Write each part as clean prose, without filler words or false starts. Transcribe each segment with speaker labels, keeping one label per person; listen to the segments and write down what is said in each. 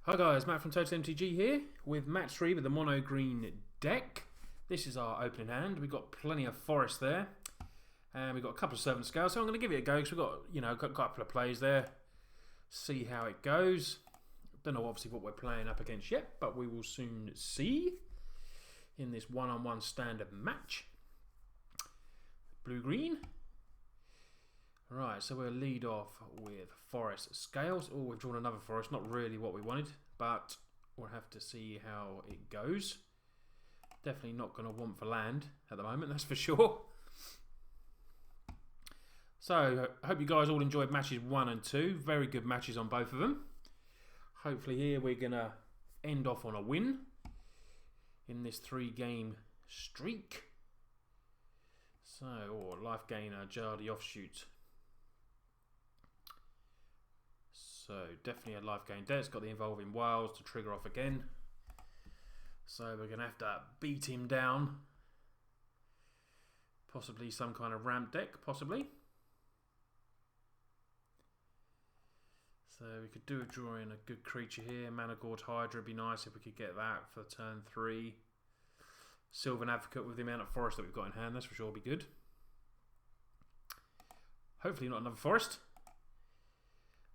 Speaker 1: Hi guys, Matt from Total MTG here with match 3 with the mono green deck. This is our opening hand. We've got plenty of forest there, and we've got a couple of servant scales. So I'm going to give it a go because we've got a couple of plays there. See how it goes. Don't know obviously what we're playing up against yet, but we will soon see in this one-on-one standard match. Blue green. Right, so we'll lead off with forest scales. Oh, we've drawn another forest. Not really what we wanted, but we'll have to see how it goes. Definitely not going to want for land at the moment, that's for sure. So, I hope you guys all enjoyed matches 1 and 2. Very good matches on both of them. Hopefully here we're going to end off on a win in this 3-game streak. So, life gainer, jar the offshoot. So definitely a life gain there. It's got the Evolving Wilds to trigger off again. So we're going to have to beat him down. Possibly some kind of ramp deck, possibly. So we could do a drawing a good creature here. Mana Gorge Hydra would be nice if we could get that for turn 3. Sylvan Advocate with the amount of forest that we've got in hand, that's for sure will be good. Hopefully not another forest.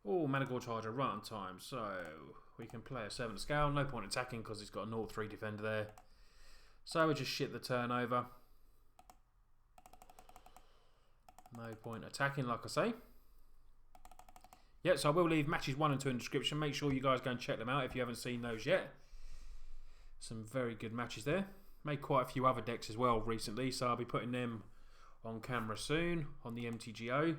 Speaker 1: Oh, Mana Gorge Hydra right on time, so we can play a Servant Scale. No point attacking because he's got a 0-3 defender there. So we just shit the turn over. No point attacking, like I say. Yeah, so I will leave matches 1 and 2 in the description. Make sure you guys go and check them out if you haven't seen those yet. Some very good matches there. Made quite a few other decks as well recently, so I'll be putting them on camera soon on the MTGO.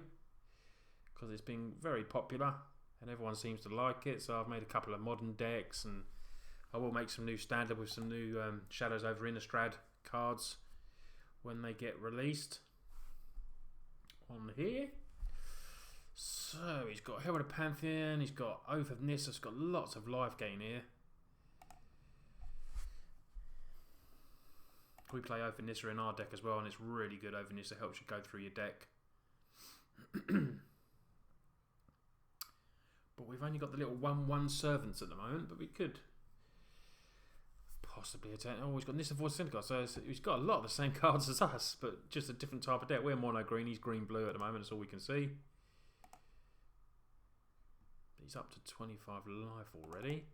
Speaker 1: Because it's been very popular and everyone seems to like it. So I've made a couple of modern decks, and I will make some new standard with some new Shadows over Innistrad cards when they get released on here. So he's got Herald of Pantheon, he's got Oath of Nissa, he's got lots of life gain here. We play Oath of Nissa in our deck as well, and it's really good. Oath of Nissa helps you go through your deck. But we've only got the little 1/1 servants at the moment, but we could possibly attack. Oh, he's got Nissa Voice Syndicate, so he's got a lot of the same cards as us, but just a different type of deck. We're mono green, he's green blue at the moment, that's all we can see. He's up to 25 life already.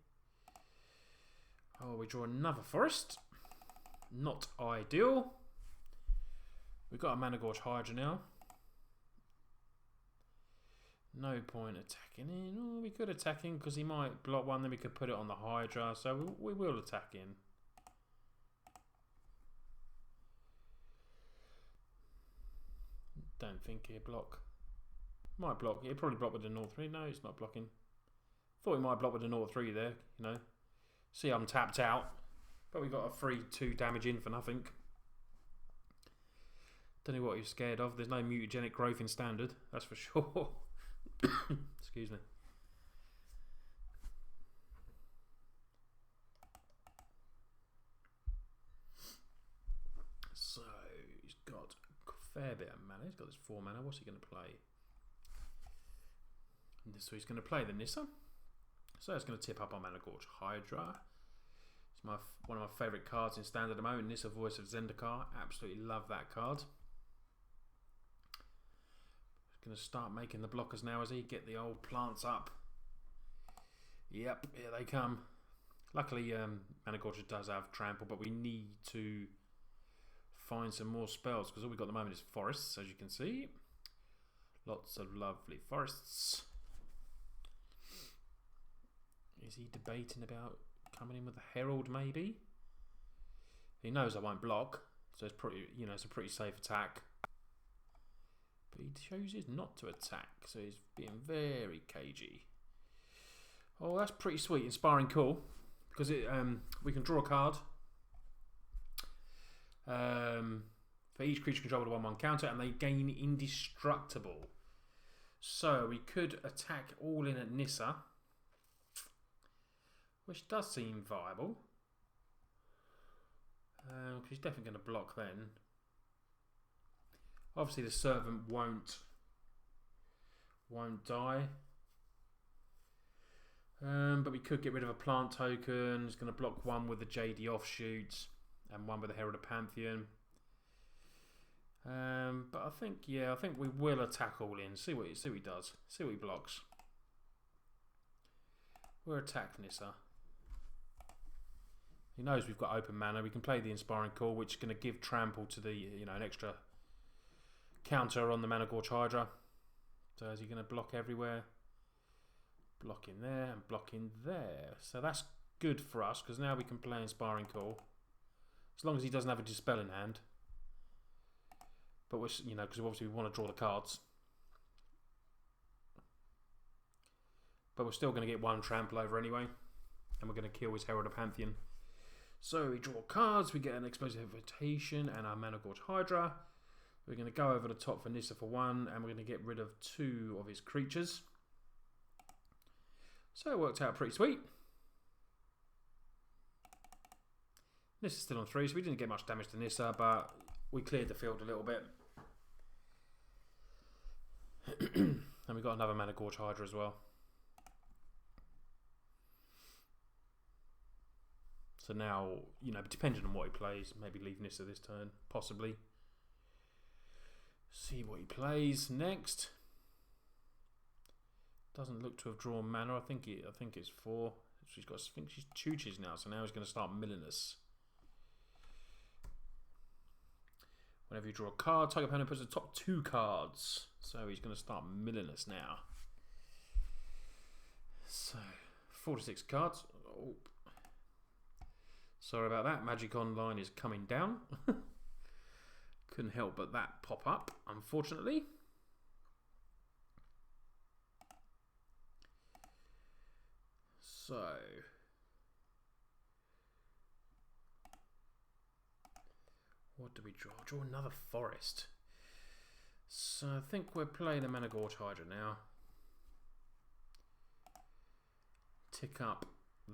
Speaker 1: Oh, we draw another forest. Not ideal. We've got a Mana Gorge Hydra now. No point attacking in. Oh, we could attack in because he might block one, then we could put it on the Hydra. So we will attack in. Don't think he'll block. Might block. He'll probably block with the 0-3. No, it's not blocking. Thought he might block with the 0-3 there, you know. See, I'm tapped out. But we got a free 2 damage in for nothing. Don't know what you're scared of. There's no mutagenic growth in standard, that's for sure. Excuse me. So he's got a fair bit of mana. He's got this 4 mana. What's he going to play? So he's going to play the Nissa. So it's going to tip up on Mana Gorge Hydra. It's one of my favourite cards in standard at the moment. Nissa Voice of Zendikar. Absolutely love that card. Going to start making the blockers now as he get the old plants up. Yep, here they come. Luckily, Mana Gorge does have trample, but we need to find some more spells because all we've got at the moment is forests, as you can see. Lots of lovely forests. Is he debating about coming in with a Herald? Maybe. He knows I won't block, so it's pretty, it's a pretty safe attack. But he chooses not to attack, so he's being very cagey. Oh, that's pretty sweet. Inspiring Call, because we can draw a card for each creature controlled with a 1/1 counter, and they gain indestructible. So we could attack all in at Nissa, which does seem viable. Because he's definitely going to block then. Obviously the servant won't die. But we could get rid of a plant token. It's going to block one with the JD offshoots and one with the Herald of Pantheon. But I think we will attack all in. See what he does. See what he blocks. We'll attack Nissa. He knows we've got open mana. We can play the Inspiring Call, which is going to give trample to the an extra counter on the Mana Gorge Hydra. So is he going to block everywhere? Block in there and block in there. So that's good for us because now we can play Inspiring Call. As long as he doesn't have a Dispel in hand. But we're, because obviously we want to draw the cards. But we're still going to get one trample over anyway. And we're going to kill his Herald of Pantheon. So we draw cards, we get an Explosive Invitation and our Mana Gorge Hydra. We're going to go over the top for Nissa for 1, and we're going to get rid of 2 of his creatures. So it worked out pretty sweet. Nissa's still on 3, so we didn't get much damage to Nissa, but we cleared the field a little bit. And we got another Mana Gorge Hydra as well. So now, depending on what he plays, maybe leave Nissa this turn, possibly. See what he plays next. Doesn't look to have drawn mana. I think it's 4. I think she's Chooches now, so now he's going to start milling us. Whenever you draw a card, target opponent puts the top 2 cards. So he's going to start milling us now. So 46 cards. Oh. Sorry about that. Magic Online is coming down. Couldn't help but that pop up, unfortunately. So what do we draw? Draw another forest. So I think we're playing a Mana Gorge Hydra now. Tick up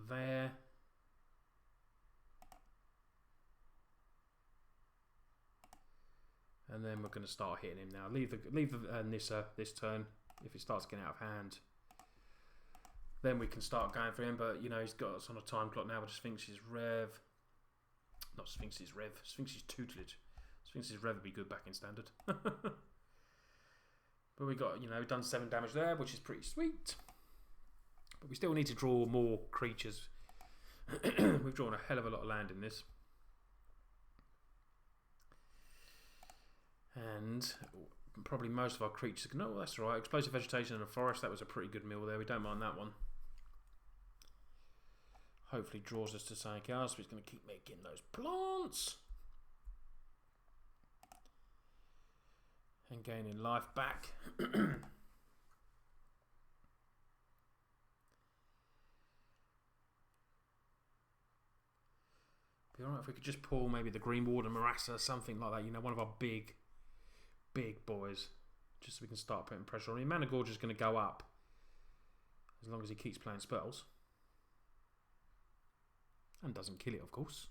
Speaker 1: there. And then we're going to start hitting him now. Leave the Nissa this turn if it starts getting out of hand. Then we can start going for him. But, he's got us on a time clock now with Sphinx's Rev. Not Sphinx's Rev. Sphinx's Tutelage. Sphinx's Rev would be good back in Standard. But we got, we've done 7 damage there, which is pretty sweet. But we still need to draw more creatures. We've drawn a hell of a lot of land in this. And probably most of our creatures can. Oh, that's right. Explosive Vegetation in a forest. That was a pretty good mill there. We don't mind that one. Hopefully draws us to something else. But he's going to keep making those plants. And gaining life back. Be alright if we could just pull maybe the Greenward and Marassa, something like that. One of our big boys, just so we can start putting pressure on him. Mana Gorge is going to go up as long as he keeps playing spells and doesn't kill it, of course.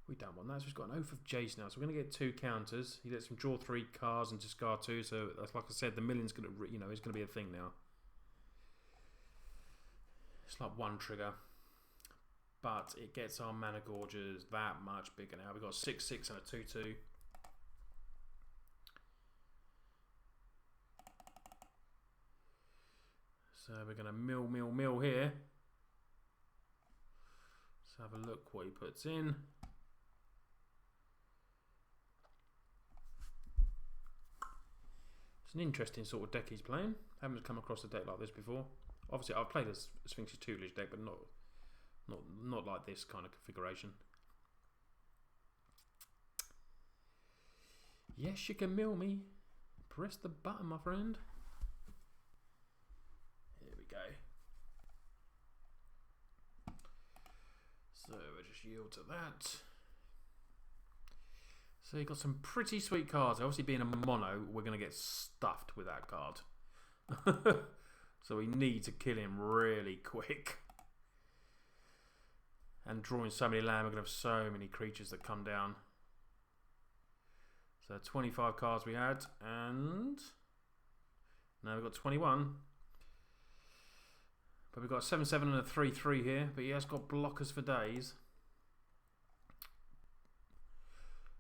Speaker 1: We don't want that. So he's got an Oath of Jace now, so we're going to get 2 counters. He lets him draw 3 cards and discard 2. So that's, like I said, the million's going to, is going to be a thing now. It's like 1 trigger, but it gets our Mana Gorges that much bigger now. We've got 6/6 and a 2/2. So we're going to mill here. Let's have a look what he puts in. It's an interesting sort of deck he's playing. Haven't come across a deck like this before. Obviously, I've played a Sphinx's Tutelage deck, but not like this kind of configuration. Yes, you can mill me. Press the button, my friend. Go. So we'll just yield to that. So you've got some pretty sweet cards. Obviously, being a mono, we're going to get stuffed with that card. So we need to kill him really quick. And drawing so many land, we're going to have so many creatures that come down. So 25 cards we had, and now we've got 21. But we've got a 7-7 and a 3-3 here. But he has got blockers for days.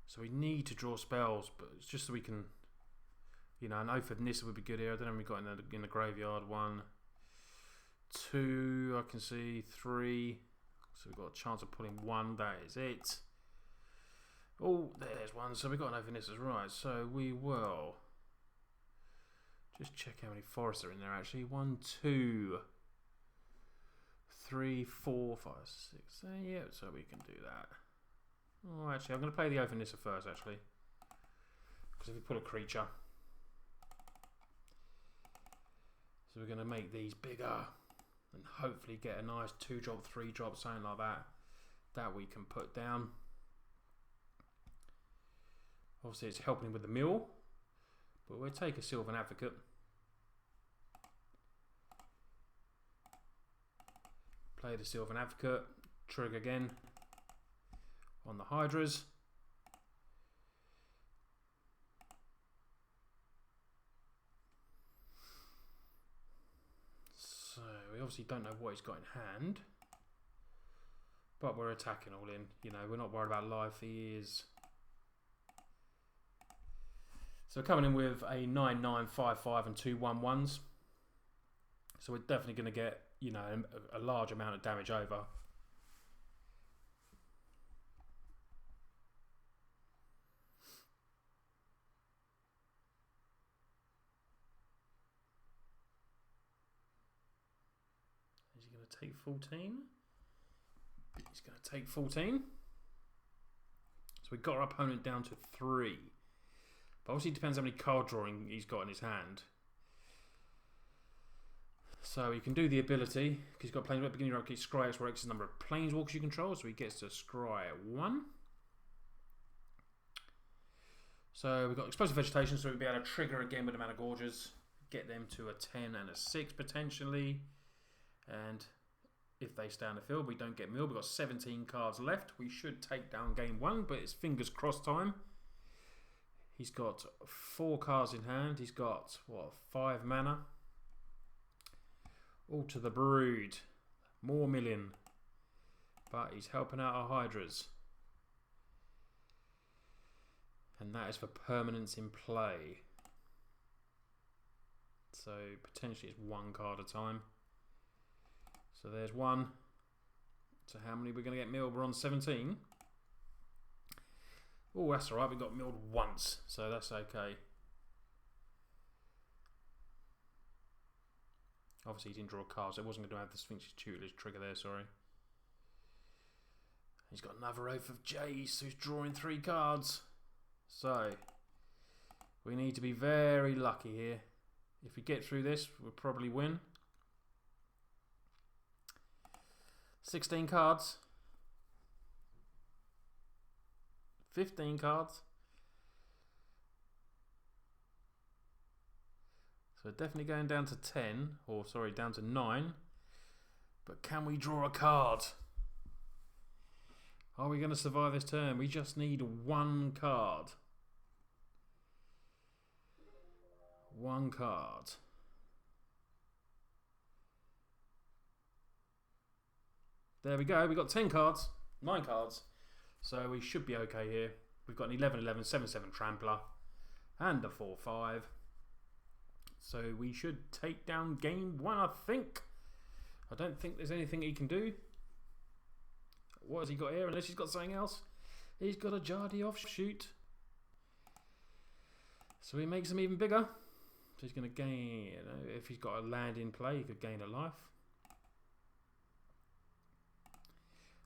Speaker 1: So we need to draw spells. But it's just so we can... You know, an Oath of Nissa would be good here. I don't know if we've got in the graveyard. 1, 2, I can see. 3. So we've got a chance of pulling 1. That is it. Oh, there's 1. So we've got an Oath of Nissa, right. So we will... Just check how many forests are in there actually. 1, 2, 3, 4, 5, 6. Yeah, so we can do that. Oh, actually, I'm going to play the Oath of Nissa first actually. Because if we put a creature. So we're going to make these bigger. And hopefully get a nice 2-drop, 3-drop, something like that. That we can put down. Obviously it's helping with the mill. But we'll take a Sylvan Advocate. Play the Sylvan Advocate. Trigger again. On the Hydras. So we obviously don't know what he's got in hand. But we're attacking all in. You know, we're not worried about life. He is... So we're coming in with a 9-9, 5-5 and 2 1-1s. So we're definitely going to get, you know, a large amount of damage over. Is he going to take 14? He's going to take 14. So we've got our opponent down to 3. But obviously it depends how many card drawing he's got in his hand. So he can do the ability, because he's got Planeswalker, beginning of round, Scry X, where X is the number of Planeswalkers you control, so he gets to Scry 1. So we've got Explosive Vegetation, so we'll be able to trigger again with the Mana Gorges, get them to a 10 and a 6 potentially. And if they stay on the field, we don't get milled. We've got 17 cards left. We should take down game 1, but it's fingers crossed time. He's got 4 cards in hand. He's got, what, 5 mana. All to the Brood. More milling. But he's helping out our Hydras. And that is for permanence in play. So potentially it's 1 card at a time. So there's 1. So how many we're going to get milled? We're on 17. Oh, that's alright, we got milled once, so that's okay. Obviously he didn't draw a card, so it wasn't going to have the Sphinx's tutelage trigger there, sorry. He's got another Oath of Jace, who's drawing 3 cards. So, we need to be very lucky here. If we get through this, we'll probably win. 16 cards. 15 cards. So definitely going down to 10, or sorry, down to 9. But can we draw a card? Are we going to survive this turn? We just need 1 card. 1 card. There we go. We've got 10 cards. 9 cards. So we should be okay here. We've got an 11-11, 7-7 Trampler. And a 4-5. So we should take down game 1, I think. I don't think there's anything he can do. What has he got here? Unless he's got something else. He's got a Jardy Offshoot. So he makes them even bigger. So he's going to gain, you know, if he's got a land in play, he could gain a life.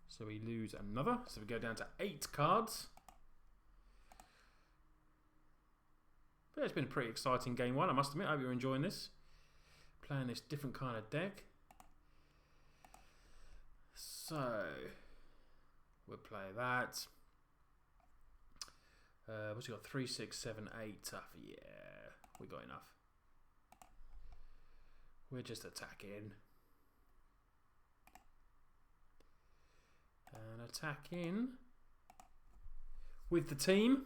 Speaker 1: So we lose another. So we go down to 8 cards. But it's been a pretty exciting game 1, I must admit. I hope you're enjoying this. Playing this different kind of deck. So we'll play that. What's he got? 3, 6, 7, 8. Tough. Yeah, we got enough. We're just attacking. And attacking with the team.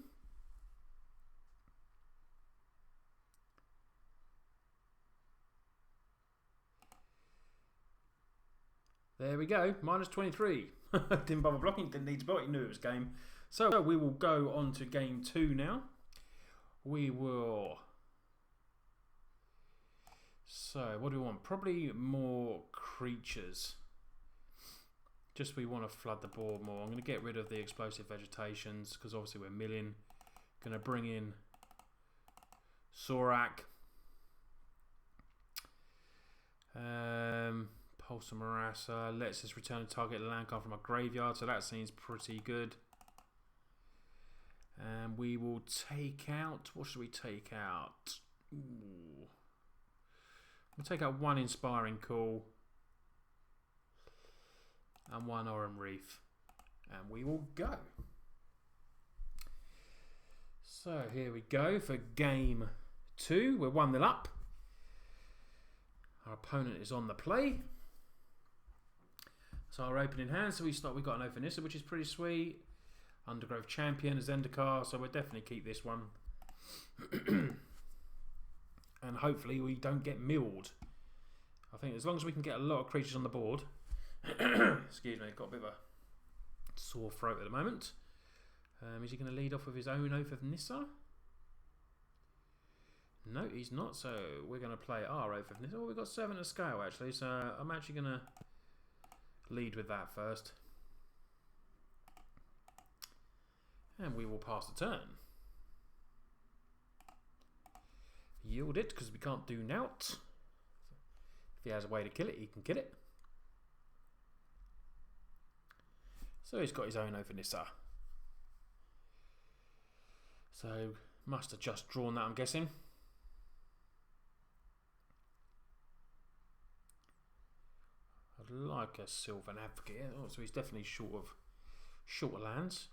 Speaker 1: There we go. Minus 23. Didn't bother blocking. Didn't need to block. He knew it was game. So we will go on to game 2 now. We will... So, what do we want? Probably more creatures. Just we want to flood the board more. I'm going to get rid of the explosive vegetations because obviously we're milling. Going to bring in Sorak. Pulse of Marassa. Lets us return a target land card from a graveyard. So that seems pretty good. And we will take out... What should we take out? Ooh. We'll take out 1 Inspiring Call. And 1 Oran Reef. And we will go. So here we go for game 2. We're 1-0 up. Our opponent is on the play. So our opening hand. So we've got an Ophanissa, which is pretty sweet. Undergrowth Champion, a Zendikar. So we'll definitely keep this one. And hopefully we don't get milled. I think as long as we can get a lot of creatures on the board. Excuse me, got a bit of a sore throat at the moment. Is he going to lead off with his own Oath of Nissa? No, he's not. So we're going to play our Oath of Nissa. Oh, we've got 7 to scale actually. So I'm actually going to lead with that first. And we will pass the turn. Yield it because we can't do nout. If he has a way to kill it, he can kill it. So he's got his own Ophanissa. So must have just drawn that, I'm guessing. I'd like a Sylvan Advocate. Oh, so he's definitely short of lands.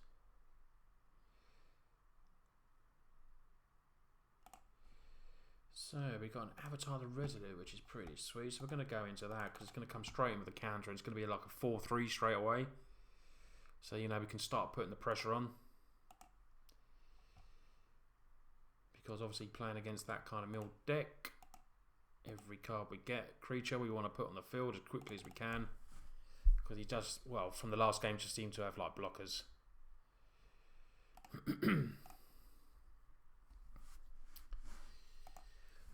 Speaker 1: So we've got an Avatar the Resolute, which is pretty sweet. So we're going to go into that because it's going to come straight in with a counter. It's going to be like a 4-3 straight away. So, you know, we can start putting the pressure on. Because obviously playing against that kind of milled deck, every card we get, creature, we want to put on the field as quickly as we can. Because he does, well, from the last game, just seemed to have like blockers.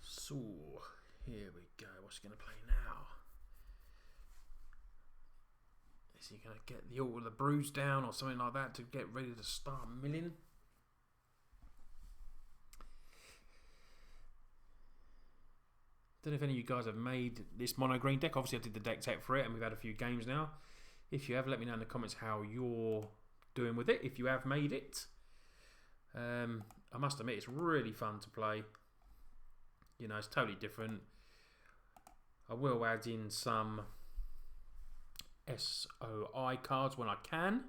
Speaker 1: So, here we go. What's he going to play now? Is he going to get the Altar of the Bruise down or something like that to get ready to start milling? Don't know if any of you guys have made this mono green deck. Obviously I did the deck tech for it and we've had a few games now. If you have, let me know in the comments how you're doing with it, if you have made it. I must admit it's really fun to play. You know, it's totally different. I will add in some SOI cards when I can.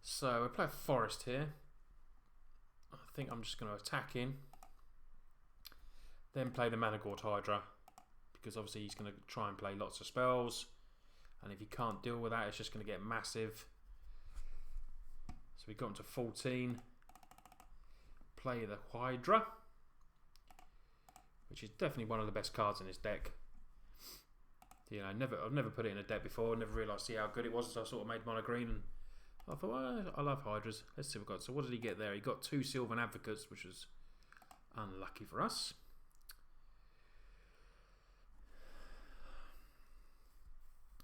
Speaker 1: So I play a Forest here. I think I'm just going to attack in. Then play the Managort Hydra. Because obviously he's going to try and play lots of spells. And if he can't deal with that, it's just going to get massive. So we got him to 14. Play the Hydra. Which is definitely one of the best cards in this deck. You know, I've never put it in a deck before. Never realised how good it was. So I sort of made mono green, and I thought, well, I love Hydras. Let's see what we got. So what did he get there? He got 2 Sylvan Advocates, which was unlucky for us.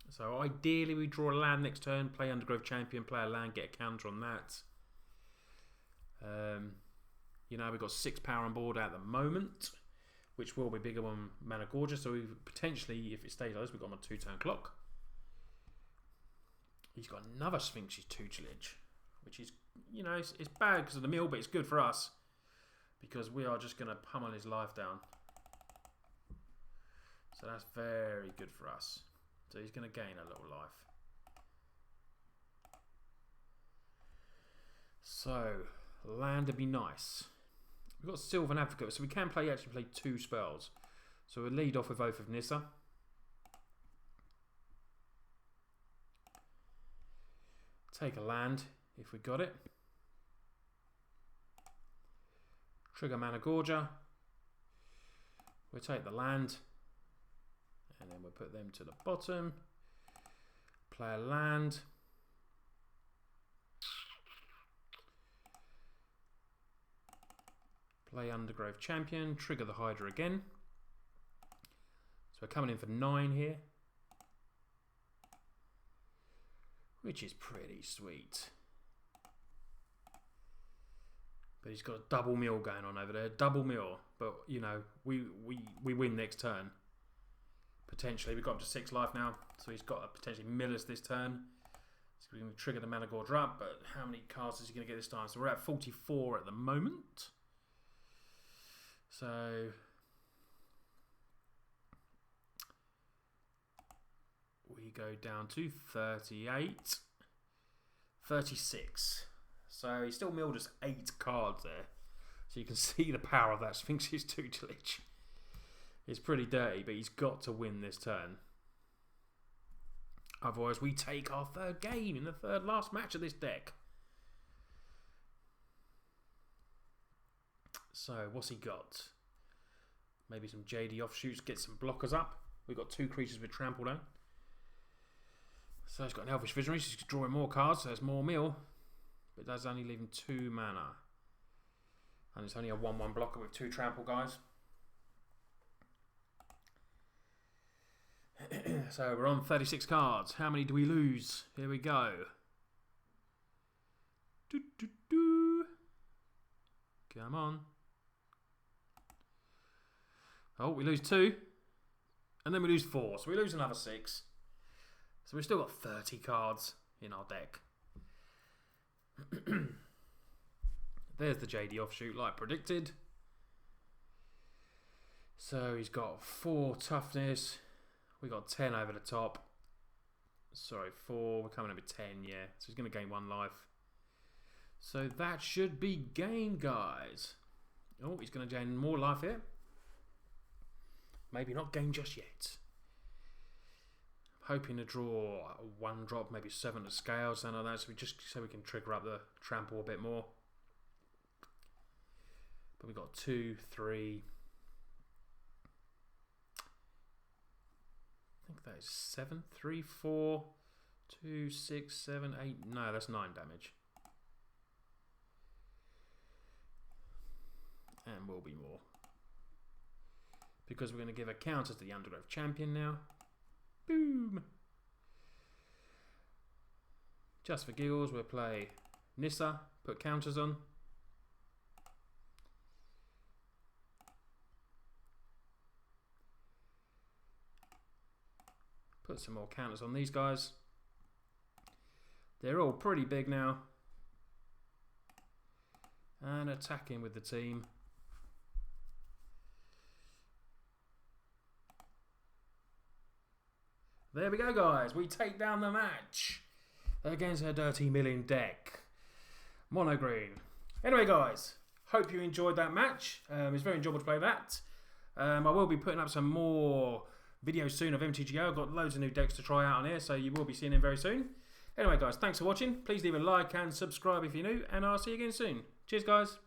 Speaker 1: So ideally, we draw a land next turn, play Undergrowth Champion, play a land, get a counter on that. You know, we've got 6 power on board at the moment, which will be bigger on Mana Gorger. So we potentially, if it stays like this, we've got him a 2-turn clock. He's got another Sphinx's tutelage, which is, you know, it's bad because of the mill, but it's good for us because we are just going to pummel his life down. So that's very good for us. So he's going to gain a little life. So land would be nice. We've got Sylvan Advocate, so we can actually play 2 spells. So we'll lead off with Oath of Nissa. Take a land if we got it. Trigger Mana Gorger. We'll take the land. And then we'll put them to the bottom. play a land. Play Undergrowth Champion. Trigger the Hydra again. So we're coming in for 9 here. Which is pretty sweet. But he's got a double mill going on over there. Double mill. But, you know, we win next turn. Potentially. We've got up to 6 life now. So he's got to potentially mill us this turn. So we're going to trigger the Mana Gorge up. But how many cards is he going to get this time? So we're at 44 at the moment. So we go down to 38. 36. So he still milled us 8 cards there. So you can see the power of that Sphinx's tutelage. It's pretty dirty, but he's got to win this turn. Otherwise, we take our 3rd game in the 3rd last match of this deck. So, what's he got? Maybe some JD offshoots, get some blockers up. We've got 2 creatures with trample down. So he's got an Elvish Visionary, so he's drawing more cards, so there's more mill. But that's only leaving 2 mana. And it's only a 1/1 blocker with 2 trample guys. So we're on 36 cards. How many do we lose? Here we go. Come on. Oh, we lose 2. And then we lose 4. So we lose another 6. So we've still got 30 cards in our deck. There's the JD offshoot like predicted. So he's got 4 toughness. We got 10 over the top. Sorry, 4. We're coming in with 10, yeah. So he's going to gain 1 life. So that should be game, guys. Oh, he's going to gain more life here. Maybe not game just yet. Hoping to draw a 1-drop, maybe 7 to scale, something like that, so we can trigger up the trample a bit more. But we've got 2, 3. I think that is 7, 3, 4, 2, 6, 7, 8. No, that's 9 damage. And will be more. Because we're going to give a counter to the Undergrowth Champion now. Boom! Just for giggles, we'll play Nissa, put counters on. Put some more counters on these guys. They're all pretty big now. And attacking with the team. There we go, guys. We take down the match against a dirty milling deck. Mono green. Anyway, guys, hope you enjoyed that match. It's very enjoyable to play that. I will be putting up some more videos soon of MTGO. I've got loads of new decks to try out on here, so you will be seeing them very soon. Anyway, guys, thanks for watching. Please leave a like and subscribe if you're new, and I'll see you again soon. Cheers, guys.